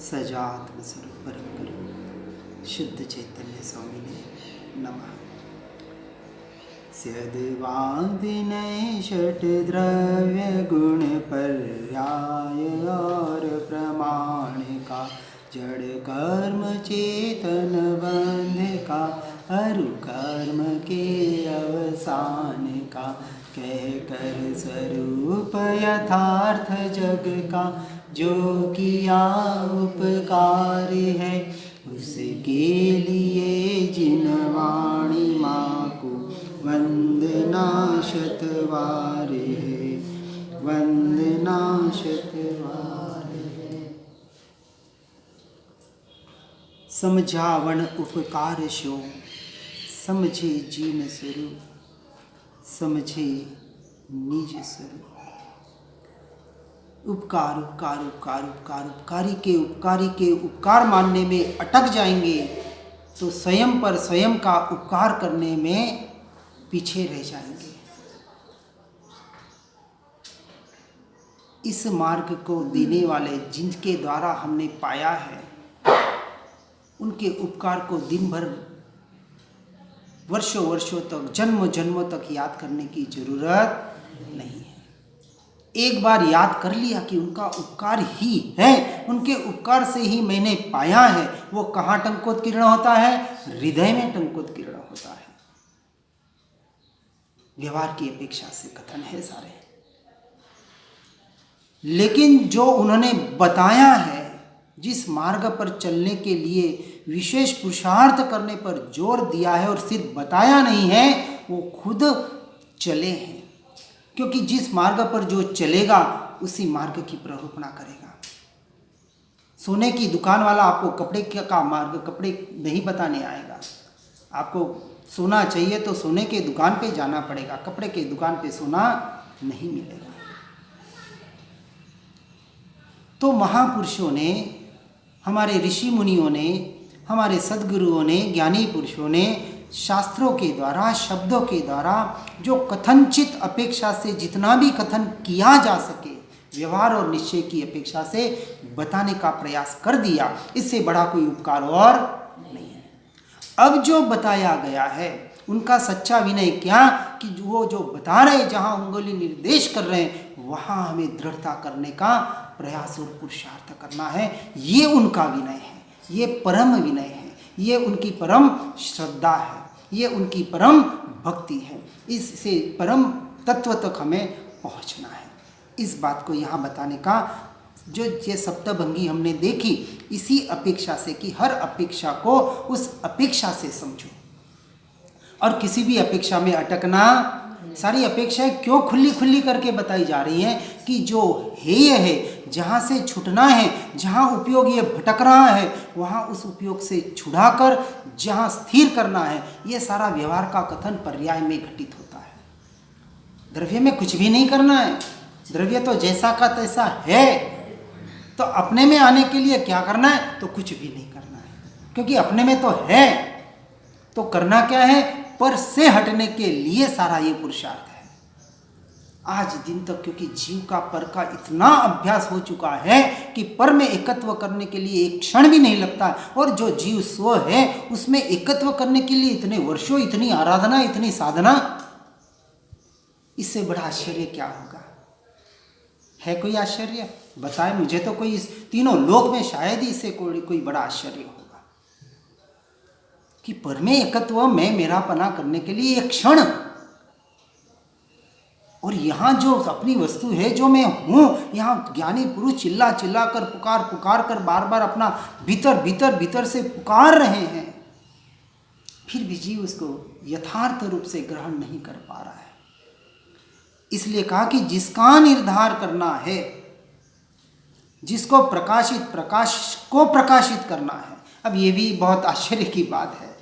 सजात्म स्वरूप परम गुरु शुद्ध चैतन्य स्वामी ने नमः। स्यद्वादिनय षट द्रव्य गुण पर्याय और प्रमाण का जड़ कर्म चेतन बंध का अरु कर्म के अवसान का कह कर स्वरूप यथार्थ जग का जो किया उपकार है उसके लिए जिन वाणी माँ को वंदना शतवार है, वंदना शतवार है। समझावन उपकार शो समझे जीन स्वरूप समझे निज स्वरूप। उपकार उपकार उपकार उपकार उपकारी के उपकार मानने में अटक जाएंगे तो स्वयं पर स्वयं का उपकार करने में पीछे रह जाएंगे। इस मार्ग को देने वाले जिनके द्वारा हमने पाया है उनके उपकार को दिन भर वर्षों वर्षों तक जन्मों जन्मों तक याद करने की जरूरत नहीं है। एक बार याद कर लिया कि उनका उपकार ही है, उनके उपकार से ही मैंने पाया है, वो कहाँ टंकोत किरण होता है? हृदय में टंकोत किरण होता है। व्यवहार की अपेक्षा से कथन है सारे, लेकिन जो उन्होंने बताया है, जिस मार्ग पर चलने के लिए विशेष पुरुषार्थ करने पर जोर दिया है और सिर्फ बताया नहीं है, वो खुद चले हैं। क्योंकि जिस मार्ग पर जो चलेगा उसी मार्ग की प्ररूपणा करेगा। सोने की दुकान वाला आपको कपड़े का मार्ग कपड़े नहीं बताने आएगा। आपको सोना चाहिए तो सोने के दुकान पे जाना पड़ेगा, कपड़े के दुकान पे सोना नहीं मिलेगा। तो महापुरुषों ने, हमारे ऋषि मुनियों ने, हमारे सद्गुरुओं ने, ज्ञानी पुरुषों ने शास्त्रों के द्वारा, शब्दों के द्वारा जो कथनचित अपेक्षा से जितना भी कथन किया जा सके व्यवहार और निश्चय की अपेक्षा से बताने का प्रयास कर दिया। इससे बड़ा कोई उपकार और नहीं है। अब जो बताया गया है उनका सच्चा विनय क्या कि वो जो बता रहे, जहाँ उंगली निर्देश कर रहे हैं वहाँ हमें दृढ़ता करने का प्रयास और पुरुषार्थ करना है। ये उनका विनय है, ये परम विनय है, ये उनकी परम श्रद्धा है, ये उनकी परम भक्ति है। इससे परम तत्व तक हमें पहुंचना है। इस बात को यहाँ बताने का जो ये सप्तभंगी हमने देखी, इसी अपेक्षा से कि हर अपेक्षा को उस अपेक्षा से समझो और किसी भी अपेक्षा में अटकना। सारी अपेक्षाएं क्यों खुली खुली करके बताई जा रही हैं कि जो हेय है, जहाँ से छूटना है, जहाँ उपयोग ये भटक रहा है वहाँ उस उपयोग से छुड़ाकर जहाँ स्थिर करना है। ये सारा व्यवहार का कथन पर्याय में घटित होता है। द्रव्य में कुछ भी नहीं करना है, द्रव्य तो जैसा का तैसा है। तो अपने में आने के लिए क्या करना है? तो कुछ भी नहीं करना है, क्योंकि अपने में तो है। तो करना क्या है? पर से हटने के लिए सारा ये पुरुषार्थ है। आज दिन तक क्योंकि जीव का पर का इतना अभ्यास हो चुका है कि पर में एकत्व करने के लिए एक क्षण भी नहीं लगता, और जो जीव स्व है उसमें एकत्व करने के लिए इतने वर्षों, इतनी आराधना, इतनी साधना, इससे बड़ा आश्चर्य क्या होगा? है कोई आश्चर्य? बताए मुझे तो कोई इस तीनों लोक में शायद ही इससे कोई बड़ा आश्चर्य होगा कि पर में एकत्व में मेरापना करने के लिए एक क्षण, और यहाँ जो अपनी वस्तु है, जो मैं हूँ, यहाँ ज्ञानी पुरुष चिल्ला चिल्ला कर पुकार कर बार बार अपना भीतर भीतर भीतर से पुकार रहे हैं, फिर भी जीव उसको यथार्थ रूप से ग्रहण नहीं कर पा रहा है। इसलिए कहा कि जिसका निर्धार करना है, जिसको प्रकाश को प्रकाशित करना है। अब ये भी बहुत आश्चर्य की बात है,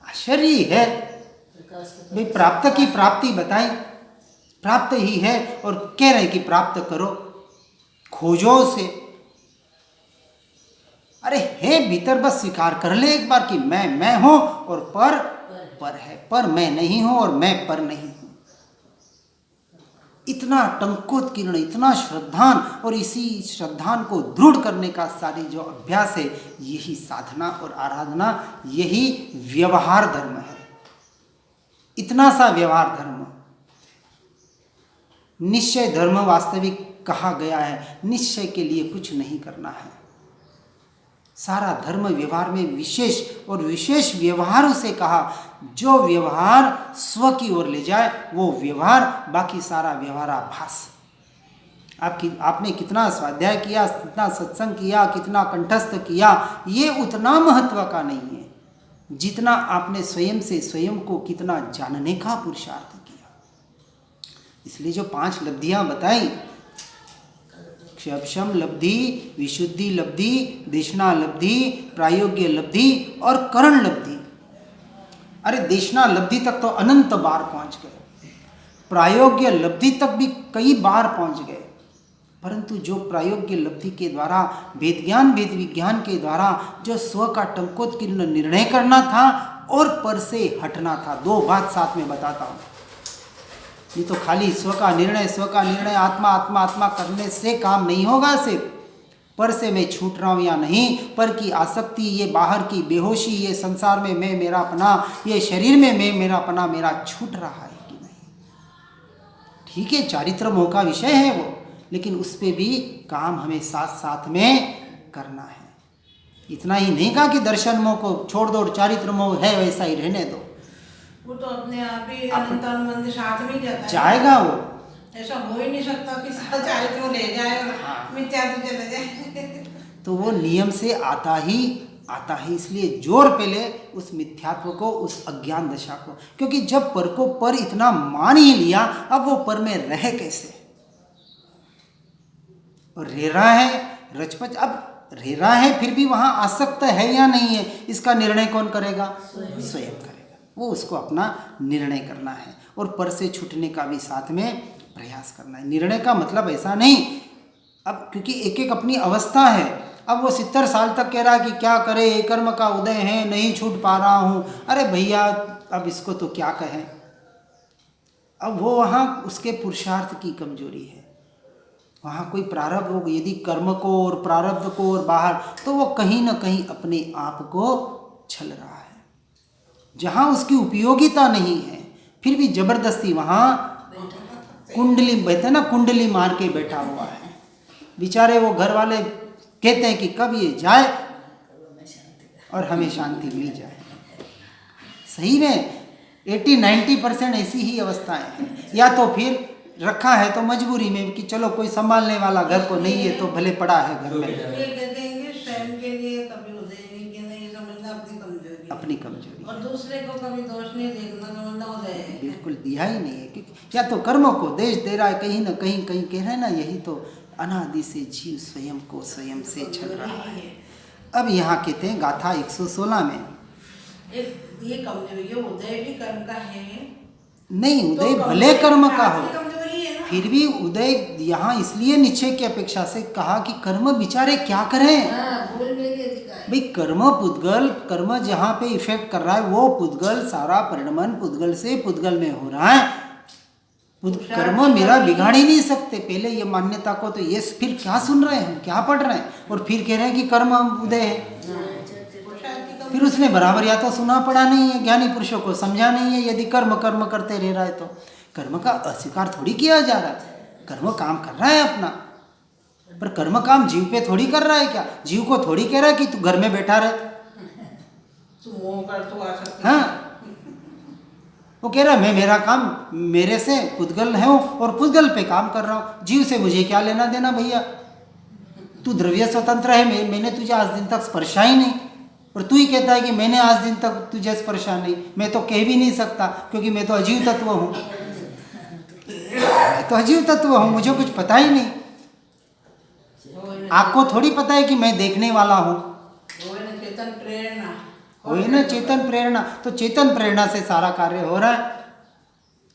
आश्चर्य है भाई। प्राप्त की प्राप्ति बताएं, प्राप्त ही है और कह रहे कि प्राप्त करो, खोजो उसे। अरे है भीतर, बस स्वीकार कर ले एक बार कि मैं हूं और पर है, पर मैं नहीं हूं और मैं पर नहीं हूं। इतना टंकोत्कीर्ण, इतना श्रद्धान, और इसी श्रद्धान को दृढ़ करने का सारी जो अभ्यास है, यही साधना और आराधना, यही व्यवहार धर्म है। इतना सा व्यवहार धर्म, निश्चय धर्म वास्तविक कहा गया है। निश्चय के लिए कुछ नहीं करना है। सारा धर्म व्यवहार में विशेष और विशेष व्यवहारों से कहा। जो व्यवहार स्व की ओर ले जाए वो व्यवहार, बाकी सारा व्यवहाराभास। आपने कितना स्वाध्याय किया, कितना सत्संग किया, कितना कंठस्थ किया, ये उतना महत्व का नहीं है जितना आपने स्वयं से स्वयं को कितना जानने का पुरुषार्थ किया। इसलिए जो 5 लब्धियां बताई, क्षम लब्धि, विशुद्धि लब्धि, देशना लब्धि, प्रायोग्य लब्धि और करण लब्धि। अरे देशना लब्धि तक तो अनंत बार पहुंच गए, प्रायोग्य लब्धि तक भी कई बार पहुंच गए, परंतु जो प्रायोग्य लब्धि के द्वारा वेद ज्ञान वेद विज्ञान के द्वारा जो स्व का टंकोत्कीर्ण निर्णय करना था और पर से हटना था। 2 बात साथ में बताता हूँ। ये तो खाली स्व का निर्णय आत्मा आत्मा आत्मा करने से काम नहीं होगा। सिर्फ पर से मैं छूट रहा हूँ या नहीं, पर की आसक्ति, ये बाहर की बेहोशी, ये संसार में मैं मेरापना, ये शरीर में मैं मेरापना मेरा छूट रहा है कि नहीं। ठीक है, चारित्र मोह का विषय है वो, लेकिन उस पर भी काम हमें साथ साथ में करना है। इतना ही नहीं कहा कि दर्शन मोह को छोड़ दो, चारित्र मोह है वैसा ही रहने दो। वो तो अपने आप ही अनंत साथ में जाएगा वो। ऐसा हो ही नहीं सकता कि चारित्र को ले जाए और मिथ्या तो चले जाए। तो वो नियम से आता ही, इसलिए जोर पहले उस मिथ्यात्व को, उस अज्ञान दशा को, क्योंकि जब पर को पर इतना मान ही लिया, अब वो पर में रहे कैसे। और रह रहा है रचपच, अब रह रहा है फिर भी वहां आसक्त है या नहीं है, इसका निर्णय कौन करेगा? स्वयं करेगा। वो उसको अपना निर्णय करना है और पर से छूटने का भी साथ में प्रयास करना है। निर्णय का मतलब ऐसा नहीं, अब क्योंकि एक एक अपनी अवस्था है। अब वो 70 साल तक कह रहा है कि क्या करे, कर्म का उदय है, नहीं छूट पा रहा हूँ। अरे भैया, अब इसको तो क्या कहें। अब वो वहाँ उसके पुरुषार्थ की कमजोरी है। वहाँ कोई प्रारब्ध हो, यदि कर्म को और प्रारब्ध को और बाहर, तो वो कहीं ना कहीं अपने आप को छल रहा है। जहाँ उसकी उपयोगिता नहीं है, फिर भी जबरदस्ती वहाँ कुंडली, कहते हैं ना, कुंडली मार के बैठा हुआ है। बेचारे वो घर वाले कहते हैं कि कब ये जाए और हमें शांति मिल जाए। सही में 80-90% ऐसी ही अवस्थाएं हैं। या तो फिर रखा है तो मजबूरी में कि चलो कोई संभालने वाला घर को नहीं है तो भले पड़ा है घर में। अपनी कमजोरी और दूसरे को कभी दोष नहीं देखना, बिल्कुल दिया ही नहीं है। या तो कर्मों को देश दे रहा है, कहीं ना कहीं कह रहे हैं ना, यही तो अनादि से जीव स्वयं को स्वयं से छल रहा है। अब यहाँ कहते हैं गाथा 116 में ये कमजोरी है, उदय भी कर्म का है। नहीं, उदय तो भाई कर्म का हो, फिर भी उदय यहाँ इसलिए निश्चय की अपेक्षा से कहा कि कर्म बेचारे क्या करें। भाई कर्म पुद्गल, कर्म जहाँ पे इफेक्ट कर रहा है वो पुद्गल, सारा परिणमन पुद्गल से पुद्गल में हो रहा है। कर्म मेरा बिगाड़ ही नहीं सकते। पहले ये मान्यता को तो ये फिर क्या सुन रहे हैं, क्या पढ़ रहे हैं, और फिर कह रहे हैं कि कर्म उदय है। फिर उसने बराबर या तो सुना पड़ा नहीं है, ज्ञानी पुरुषों को समझा नहीं है। यदि कर्म करते रह रहा है तो कर्म का अस्वीकार थोड़ी किया जा रहा है। कर्म काम कर रहा है अपना, पर कर्म काम जीव पे थोड़ी कर रहा है। क्या जीव को थोड़ी कह रहा है कि तू घर में बैठा रहे। हाँ, वो कह रहा है मैं मेरा काम, मेरे से पुद्गल है और पुद्गल पे काम कर रहा हूँ। जीव से मुझे क्या लेना देना भैया। तू द्रव्य स्वतंत्र है, मैंने तुझे आज दिन तक स्पर्शा ही नहीं, और तू ही कहता है कि मैंने आज दिन तक तुझे स्पर्शा नहीं। मैं तो कह भी नहीं सकता क्योंकि मैं तो अजीव तत्व हूँ। मैं तो अजीव तत्व हूँ, मुझे कुछ पता ही नहीं। आपको थोड़ी पता है कि मैं देखने वाला हूँ। वही ना चेतन प्रेरणा। तो चेतन प्रेरणा से सारा कार्य हो रहा है।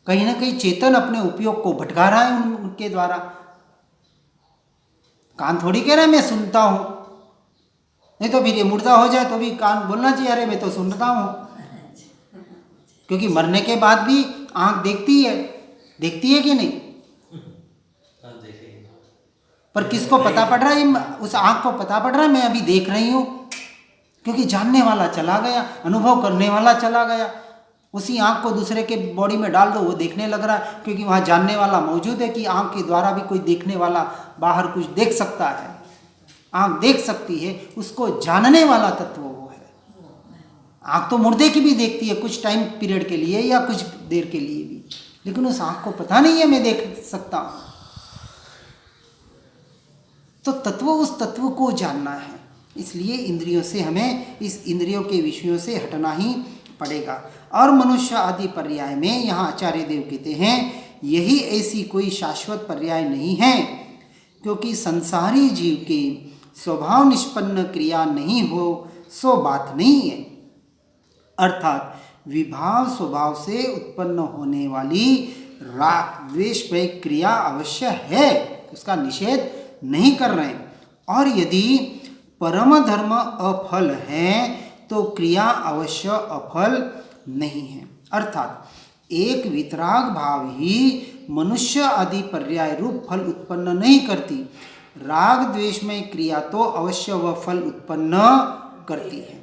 कहीं ना कहीं चेतन अपने उपयोग को भटका रहा है उनके द्वारा। कान थोड़ी कह रहा है मैं सुनता हूँ, नहीं तो फिर ये मुर्दा हो जाए तो भी कान बोलना चाहिए अरे मैं तो सुनता हूँ। क्योंकि मरने के बाद भी आँख देखती है कि नहीं। पर किसको पता पड़ रहा है? उस आँख को पता पड़ रहा है मैं अभी देख रही हूँ, क्योंकि जानने वाला चला गया, अनुभव करने वाला चला गया। उसी आँख को दूसरे के बॉडी में डाल दो, वो देखने लग रहा है, क्योंकि वहाँ जानने वाला मौजूद है कि आँख के द्वारा भी कोई देखने वाला बाहर कुछ देख सकता है, आँख देख सकती है, उसको जानने वाला तत्व वो है। आँख तो मुर्दे की भी देखती है कुछ टाइम पीरियड के लिए या कुछ देर के लिए भी, लेकिन उस आँख को पता नहीं है मैं देख सकता हूँ। तो तत्व, उस तत्व को जानना है, इसलिए इंद्रियों से हमें इस इंद्रियों के विषयों से हटना ही पड़ेगा। और मनुष्य आदि पर्याय में यहाँ आचार्य देव कहते हैं यही ऐसी कोई शाश्वत पर्याय नहीं है, क्योंकि संसारी जीव के स्वभाव निष्पन्न क्रिया नहीं हो सो बात नहीं है। अर्थात विभाव स्वभाव से उत्पन्न होने वाली राग द्वेष भय क्रिया अवश्य है, उसका निषेध नहीं कर रहे हैं। और यदि परम धर्म अफल है तो क्रिया अवश्य अफल नहीं है। अर्थात एक वितराग भाव ही मनुष्य आदि पर्याय रूप फल उत्पन्न नहीं करती, राग द्वेष में क्रिया तो अवश्य वह फल उत्पन्न करती है।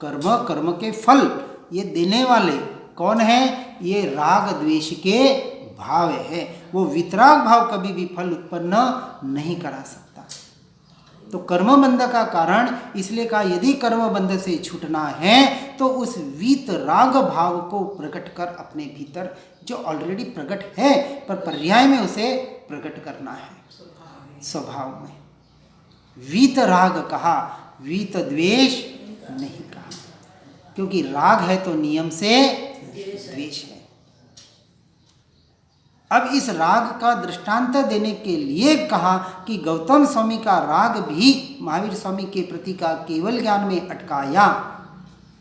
कर्म, कर्म के फल ये देने वाले कौन है? ये राग द्वेष के भाव है। वो वितराग भाव कभी भी फल उत्पन्न नहीं करा सकता। तो कर्म बंध का कारण इसलिए कहा यदि कर्म बंध से छूटना है तो उस वीत राग भाव को प्रकट कर अपने भीतर, जो ऑलरेडी प्रकट है पर पर्याय में उसे प्रकट करना है स्वभाव में। वीत राग कहा, वीत द्वेष नहीं कहा, क्योंकि राग है तो नियम से द्वेष है। अब इस राग का दृष्टांत देने के लिए कहा कि गौतम स्वामी का राग भी महावीर स्वामी के प्रति का केवल ज्ञान में अटकाया,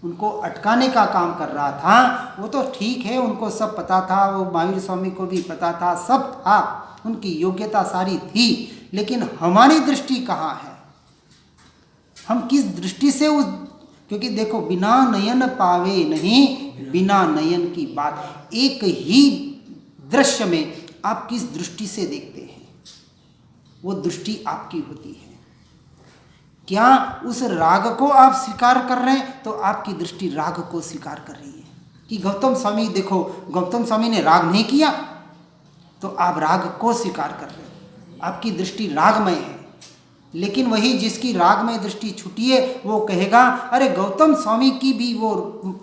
उनको अटकाने का काम कर रहा था। वो तो ठीक है, उनको सब पता था, वो महावीर स्वामी को भी पता था, सब था, उनकी योग्यता सारी थी, लेकिन हमारी दृष्टि कहाँ है? हम किस दृष्टि से उस, क्योंकि देखो बिना नयन पावे नहीं, बिना नयन की बात। एक ही दृश्य में आप किस दृष्टि से देखते हैं वो दृष्टि आपकी होती है। क्या उस राग को आप स्वीकार कर रहे हैं तो आपकी दृष्टि राग को स्वीकार कर रही है। कि गौतम स्वामी, देखो गौतम स्वामी ने राग नहीं किया तो आप राग को स्वीकार कर रहे हैं, आपकी दृष्टि रागमय है। लेकिन वही जिसकी राग में दृष्टि छुटी है वो कहेगा अरे गौतम स्वामी की भी वो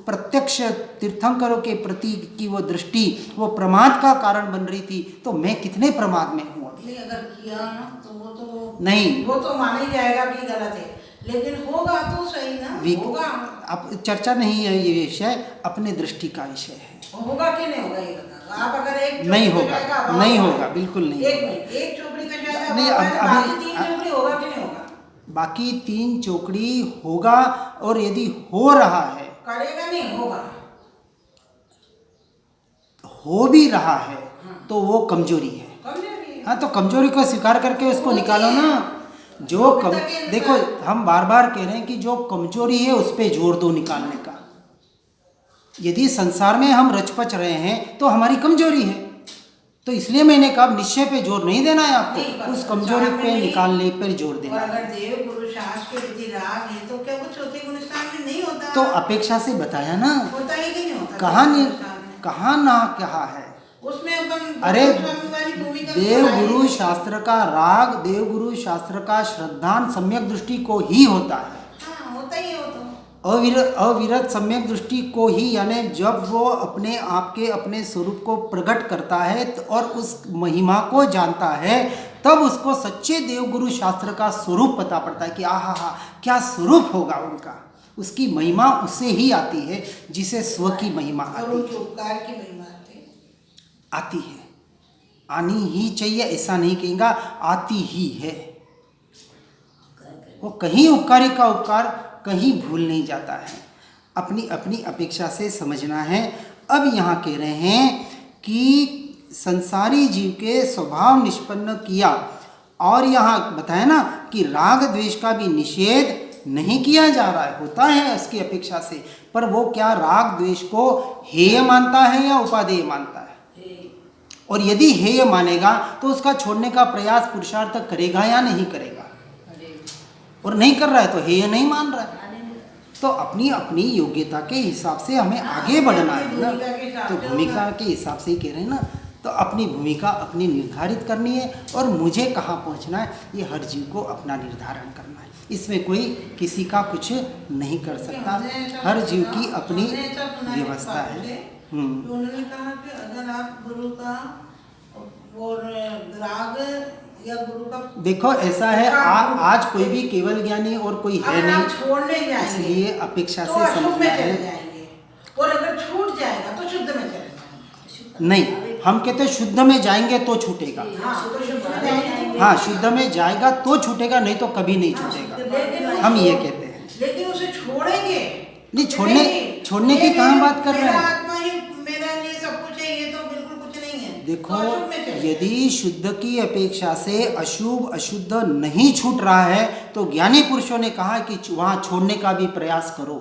प्रत्यक्ष तीर्थंकरों के प्रति की वो दृष्टि वो प्रमाद का कारण बन रही थी, तो मैं कितने प्रमाद में हूँ अभी। अगर किया ना तो वो तो नहीं, वो तो माना ही जाएगा कि गलत है, लेकिन होगा तो सही ना, होगा। अब चर्चा नहीं है ये विषय, अपने दृष्टि का विषय है। होगा कि नहीं होगा ये बता। आप अगर एक नहीं होगा, नहीं होगा, बिल्कुल नहीं। एक चोपड़ी का जाएगा नहीं, बाकी 3 चोपड़ी होगा कि नहीं होगा? बाकी 3 चौकड़ी होगा, और यदि हो रहा है करेगा नहीं होगा, हो भी रहा है तो वो कमजोरी है। हाँ, तो कमजोरी को स्वीकार करके उसको निकालो ना। जो देखो हम बार बार कह रहे हैं कि जो कमजोरी है उस पर जोर दो निकालने का। यदि संसार में हम रचपच रहे हैं तो हमारी कमजोरी है, तो इसलिए मैंने कहा निश्चय पे जोर नहीं देना है आपको, उस कमजोरी पे निकालने पर जोर देना है। अगर देव गुरु शास्त्र के प्रति राग है तो क्या वो चौथे गुण स्थान में नहीं होता? तो अपेक्षा से बताया ना, होता है कि नहीं होता? कहाँ ना कहा है उसमें अपन। अरे देव गुरु शास्त्र का राग, देव गुरु शास्त्र का श्रद्धान सम्यक दृष्टि को ही होता है। हाँ, होता ही है वो तो। अविरत सम्यक दृष्टि को ही, यानी जब वो अपने आप के अपने स्वरूप को प्रकट करता है और उस महिमा को जानता है, तब उसको सच्चे देवगुरु शास्त्र का स्वरूप पता पड़ता है कि आहा हा क्या स्वरूप होगा उनका। उसकी महिमा उससे ही आती है जिसे स्व की महिमा आती है। आनी ही चाहिए ऐसा नहीं कहेगा, आती ही है। वो कहीं उपकारी का उपकार कहीं भूल नहीं जाता है, अपनी अपनी अपेक्षा से समझना है। अब यहाँ कह रहे हैं कि संसारी जीव के स्वभाव निष्पन्न किया, और यहाँ बताया ना कि राग द्वेष का भी निषेध नहीं किया जा रहा है, होता है उसकी अपेक्षा से, पर वो क्या राग द्वेष को हेय मानता है या उपादेय मानता है? और यदि हेय मानेगा तो उसका छोड़ने का प्रयास पुरुषार्थ करेगा या नहीं करेगा, और नहीं कर रहा है तो हेय नहीं मान रहा है। तो अपनी अपनी योग्यता के हिसाब से हमें आगे बढ़ना है ना, तो भूमिका के हिसाब से ही कह रहे हैं ना, तो अपनी भूमिका अपनी निर्धारित करनी है और मुझे कहाँ पहुँचना है ये हर जीव को अपना निर्धारण करना है। इसमें कोई किसी का कुछ नहीं कर सकता, हर जीव की अपनी व्यवस्था है। उन्होंने कहा कि अगर आप गुरु का और राग या गुरु का, देखो ऐसा है, आज कोई भी केवल ज्ञानी और कोई है नहीं, छोड़ने जाएंगे इसलिए अपेक्षा तो से अशुभ समझना में चले है। जाएंगे, और अगर छूट जाएगा तो शुद्ध में चले जाएंगे। नहीं, हम कहते हैं शुद्ध में जाएंगे तो छूटेगा। हाँ, तो शुद्ध में जाएंगे। हाँ, शुद्ध में जाएगा तो छूटेगा, नहीं तो कभी नहीं छूटेगा, हम ये कहते हैं। लेकिन उसे छोड़ेंगे नहीं, छोड़ने की कहाँ बात कर रहे हैं। मेरा आत्मा ही मेरा लिए सब कुछ है, ये तो बिल्कुल कुछ नहीं है। देखो, तो अशुभ में चले यदि शुद्ध की अपेक्षा से अशुभ अशुद्ध नहीं छूट रहा है तो ज्ञानी पुरुषों ने कहा कि वहाँ छोड़ने का भी प्रयास करो।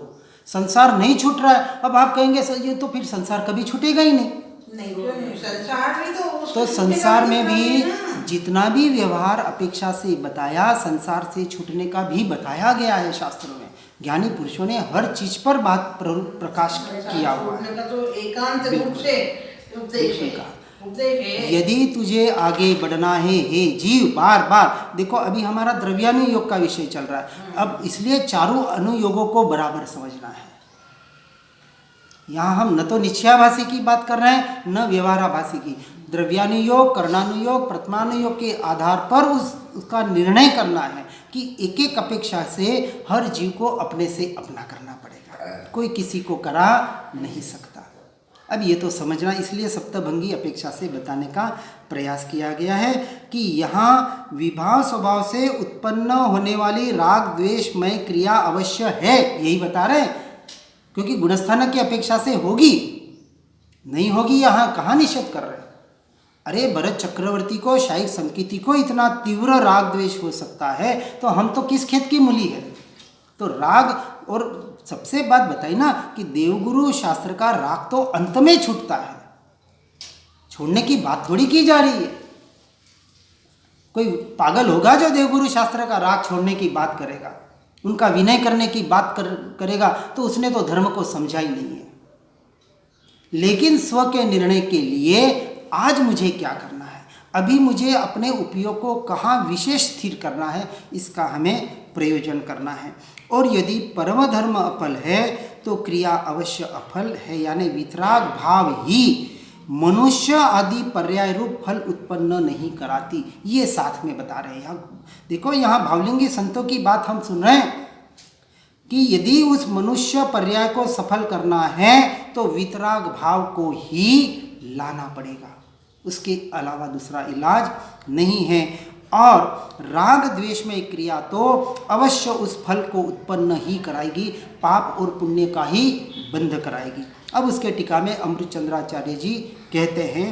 संसार नहीं छूट रहा है, अब आप कहेंगे सर ये तो फिर संसार कभी छूटेगा ही नहीं। नहीं, क्यों नहीं? संसार भी तो संसार में भी जितना भी व्यवहार अपेक्षा से बताया, संसार से छूटने का भी बताया गया है शास्त्रों में। ज्ञानी पुरुषों ने हर चीज पर बात प्रकाश किया हुआ है। तो एकांत रूप से उपदेश है। यदि तुझे आगे बढ़ना है हे जीव, बार बार देखो, अभी हमारा द्रव्यानुयोग का विषय चल रहा है, अब इसलिए चारों अनुयोगों को बराबर समझना है। यहाँ हम न तो निश्चयाभासी की बात कर रहे हैं न व्यवहाराभासी की। द्रव्यानुयोग, कर्णानुयोग, प्रथमानुयोग के आधार पर उसका निर्णय करना है कि एक एक अपेक्षा से हर जीव को अपने से अपना करना पड़ेगा, कोई किसी को करा नहीं सकता। अब ये तो समझना, इसलिए सप्तभंगी अपेक्षा से बताने का प्रयास किया गया है कि यहाँ विभाव स्वभाव से उत्पन्न होने वाली राग द्वेषमय क्रिया अवश्य है, यही बता रहे हैं, क्योंकि गुणस्थान की अपेक्षा से होगी, नहीं होगी यहाँ कहाँ निषेध कर रहे हैं। अरे भरत चक्रवर्ती को, शाही संकीति को इतना तीव्र राग द्वेष हो सकता है, तो हम तो किस खेत की मूली है। तो राग, और सबसे बात बताई ना कि देवगुरु शास्त्र का राग तो अंत में छूटता है, छोड़ने की बात थोड़ी की जा रही है। कोई पागल होगा जो देवगुरु शास्त्र का राग छोड़ने की बात करेगा, उनका विनय करने की बात करेगा, तो उसने तो धर्म को समझा ही नहीं है। लेकिन स्व के निर्णय के लिए आज मुझे क्या करना है, अभी मुझे अपने उपयोग को कहाँ विशेष स्थिर करना है, इसका हमें प्रयोजन करना है। और यदि परम धर्म अफल है तो क्रिया अवश्य अफल है, यानी वितराग भाव ही मनुष्य आदि पर्याय रूप फल उत्पन्न नहीं कराती, ये साथ में बता रहे हैं। देखो यहाँ भावलिंगी संतों की बात हम सुन रहे हैं कि यदि उस मनुष्य पर्याय को सफल करना है तो वितराग भाव को ही लाना पड़ेगा, उसके अलावा दूसरा इलाज नहीं है। और राग द्वेष में क्रिया तो अवश्य उस फल को उत्पन्न ही कराएगी, पाप और पुण्य का ही बंध कराएगी। अब उसके टीका में अमृतचंद्राचार्य जी कहते हैं,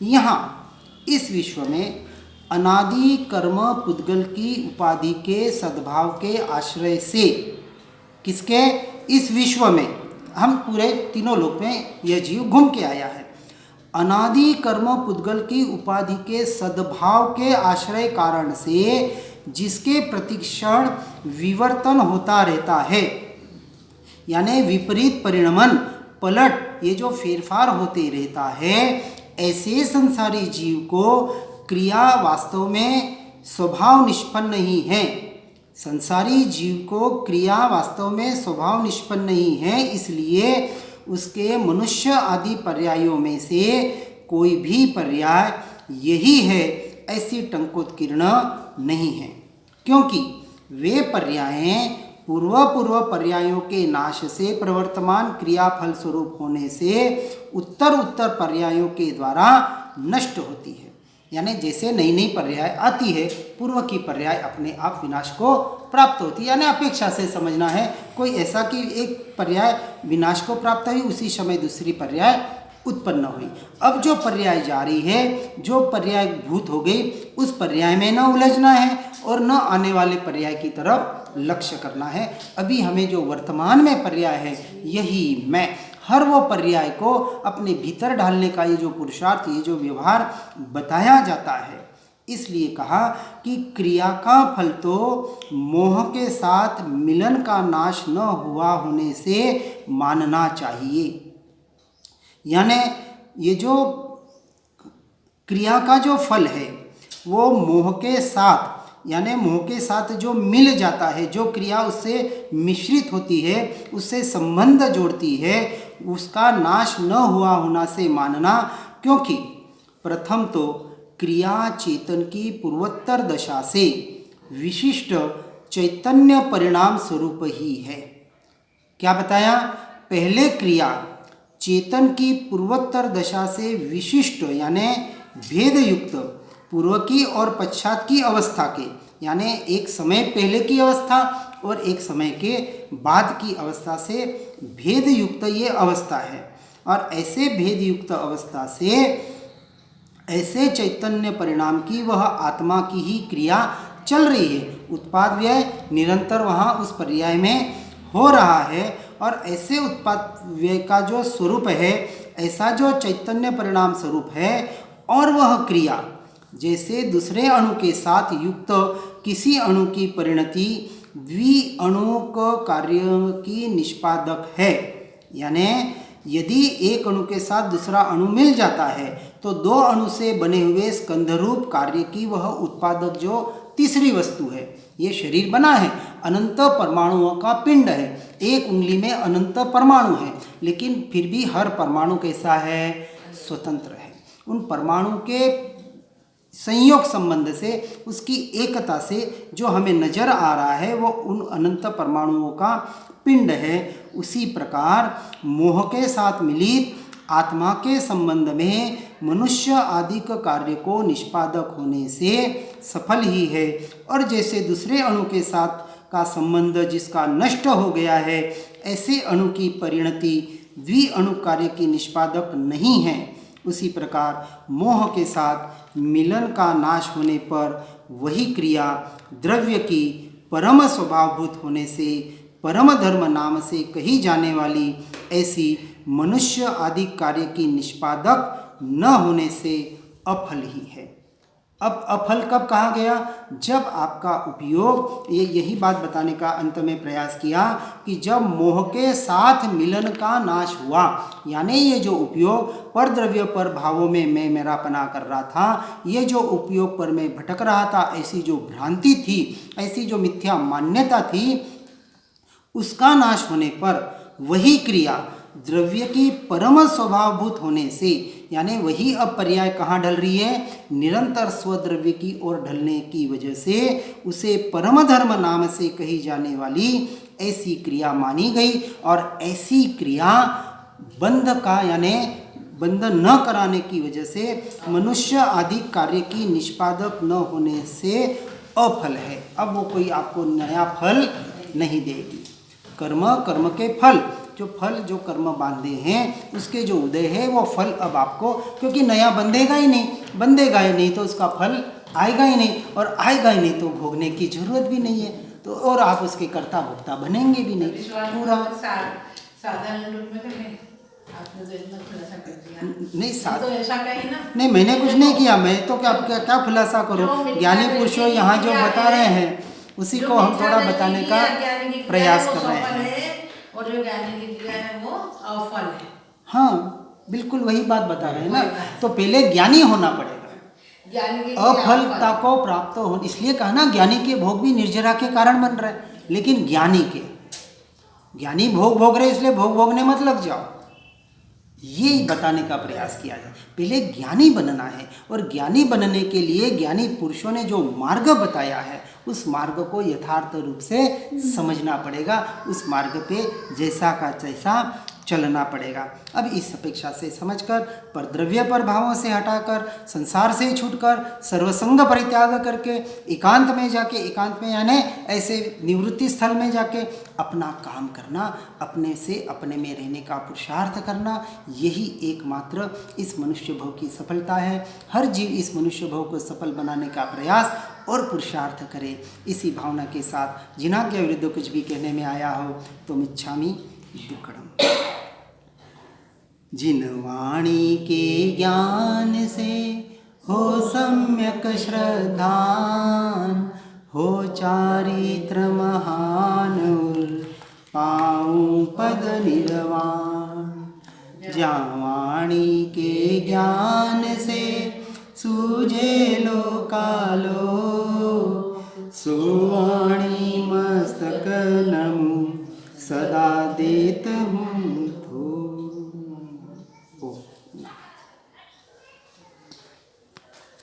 यहाँ इस विश्व में अनादि कर्म पुद्गल की उपाधि के सद्भाव के आश्रय से, किसके, इस विश्व में, हम पूरे तीनों लोक में यह जीव घूम के आया है, अनादि कर्म पुद्गल की उपाधि के सद्भाव के आश्रय कारण से जिसके प्रतिक्षण विवर्तन होता रहता है, यानी विपरीत परिणमन, पलट, ये जो फेरफार होते रहता है, ऐसे संसारी जीव को क्रिया वास्तव में स्वभाव निष्पन्न ही है। संसारी जीव को क्रिया वास्तव में स्वभाव निष्पन्न नहीं है, इसलिए उसके मनुष्य आदि पर्यायों में से कोई भी पर्याय यही है ऐसी टंकोत्कीर्ण नहीं है, क्योंकि वे पर्यायें पूर्व पर्यायों के नाश से प्रवर्तमान क्रिया फल स्वरूप होने से उत्तर पर्यायों के द्वारा नष्ट होती है। यानी जैसे नई नई पर्याय आती है, पूर्व की पर्याय अपने आप विनाश को प्राप्त होती है। यानी अपेक्षा से समझना है, कोई ऐसा कि एक पर्याय विनाश को प्राप्त हुई, उसी समय दूसरी पर्याय उत्पन्न हुई। अब जो पर्याय जारी है, जो पर्याय भूत हो गई, उस पर्याय में न उलझना है और न आने वाले पर्याय की तरफ लक्ष्य करना है। अभी हमें जो वर्तमान में पर्याय है, यही मैं हर वो पर्याय को अपने भीतर ढालने का ये जो पुरुषार्थ, ये जो व्यवहार बताया जाता है। इसलिए कहा कि क्रिया का फल तो मोह के साथ मिलन का नाश न हुआ होने से मानना चाहिए। यानी ये जो क्रिया का जो फल है वो मोह के साथ, यानी मोह के साथ जो मिल जाता है, जो क्रिया उससे मिश्रित होती है, उससे संबंध जोड़ती है, उसका नाश न हुआ होना से मानना। क्योंकि प्रथम तो क्रिया चेतन की पूर्वोत्तर दशा से विशिष्ट चैतन्य परिणाम स्वरूप ही है। क्या बताया? पहले क्रिया चेतन की पूर्वोत्तर दशा से विशिष्ट यानी भेद युक्त, पूर्व की और पश्चात की अवस्था के, यानी एक समय पहले की अवस्था और एक समय के बाद की अवस्था से भेद युक्त ये अवस्था है। और ऐसे भेद युक्त अवस्था से ऐसे चैतन्य परिणाम की वह आत्मा की ही क्रिया चल रही है। उत्पाद व्यय निरंतर वहाँ उस पर्याय में हो रहा है। और ऐसे उत्पाद व्यय का जो स्वरूप है, ऐसा जो चैतन्य परिणाम स्वरूप है, और वह क्रिया जैसे दूसरे अणु के साथ युक्त किसी अणु की परिणति द्विअणुक कार्य की निष्पादक है। यानी यदि एक अणु के साथ दूसरा अणु मिल जाता है तो दो अणु से बने हुए स्कंधरूप कार्य की वह उत्पादक जो तीसरी वस्तु है। ये शरीर बना है, अनंत परमाणुओं का पिंड है, एक उंगली में अनंत परमाणु है, लेकिन फिर भी हर परमाणु कैसा है? स्वतंत्र है। उन परमाणु के संयोग संबंध से, उसकी एकता से जो हमें नजर आ रहा है वो उन अनंत परमाणुओं का पिंड है। उसी प्रकार मोह के साथ मिलित आत्मा के संबंध में मनुष्य आदि का कार्य को निष्पादक होने से सफल ही है। और जैसे दूसरे अणु के साथ का संबंध जिसका नष्ट हो गया है, ऐसे अणु की परिणति द्विअणु कार्य की निष्पादक नहीं है। उसी प्रकार मोह के साथ मिलन का नाश होने पर वही क्रिया द्रव्य की परम स्वभावभूत होने से परम धर्म नाम से कही जाने वाली ऐसी मनुष्य आदि कार्य की निष्पादक न होने से अफल ही है। अब अफल कब कहा गया? जब आपका उपयोग, यही बात बताने का अंत में प्रयास किया कि जब मोह के साथ मिलन का नाश हुआ, यानी ये जो उपयोग पर द्रव्य पर भावों में मैं मेरापना कर रहा था, ये जो उपयोग पर मैं भटक रहा था, ऐसी जो भ्रांति थी, ऐसी जो मिथ्या मान्यता थी, उसका नाश होने पर वही क्रिया द्रव्य की परम स्वभावभूत होने से, यानी वही अब पर्याय कहाँ ढल रही है? निरंतर स्वद्रव्य की ओर ढलने की वजह से उसे परम धर्म नाम से कही जाने वाली ऐसी क्रिया मानी गई। और ऐसी क्रिया बंध का, यानी बंध न कराने की वजह से मनुष्य आदि कार्य की निष्पादक न होने से अफल है। अब वो कोई आपको नया फल नहीं देगी। कर्म के फल, जो कर्म बांधे हैं उसके जो उदय है वो फल अब आपको, क्योंकि नया बंधेगा ही नहीं तो उसका फल आएगा ही नहीं, और आएगा ही नहीं तो भोगने की जरूरत भी नहीं है, तो और आप उसके कर्ता भोक्ता बनेंगे भी नहीं। पूरा साधारण रूप में आपने तो इतना खुलासा कर दिया। नहीं तो ऐसा कहीं ना, नहीं, मैंने कुछ नहीं किया, मैं तो क्या खुलासा करूं? ज्ञानी पुरुषों यहाँ जो बता रहे हैं उसी को हम थोड़ा बताने का प्रयास कर रहे हैं। और जो ज्ञानी की क्रिया है वो अफल है। हाँ, बिल्कुल वही बात बता रहे हैं ना। तो पहले ज्ञानी होना पड़ेगा, ज्ञानी की अफलता को प्राप्त हो। इसलिए कहा ना, ज्ञानी के भोग भी निर्जरा के कारण बन रहे हैं, लेकिन ज्ञानी भोग रहे, इसलिए भोगने मत लग जाओ। ये बताने का प्रयास किया जाए। पहले ज्ञानी बनना है, और ज्ञानी बनने के लिए ज्ञानी पुरुषों ने जो मार्ग बताया है उस मार्ग को यथार्थ रूप से समझना पड़ेगा, उस मार्ग पे जैसा का तैसा चलना पड़ेगा। अब इस अपेक्षा से समझकर, पर द्रव्य पर भावों से हटाकर, संसार से छूटकर, सर्वसंग परित्याग करके एकांत में जाके, एकांत में यानी ऐसे निवृत्ति स्थल में जाके अपना काम करना, अपने से अपने में रहने का पुरुषार्थ करना, यही एकमात्र इस मनुष्य भव की सफलता है। हर जीव इस मनुष्य भव को सफल बनाने का प्रयास और पुरुषार्थ करे। इसी भावना के साथ जिनाज्ञा विरुद्ध कुछ भी कहने में आया हो तो मिच्छामि दुक्कडम। जिन वाणी के ज्ञान से हो सम्यक श्रद्धान, हो चारित्र महान और पाऊं पद निर्वाण। ज्या वाणी के ज्ञान से सूझे लोकालो, सो वाणी मस्तक नमो सदा देत हूँ थो।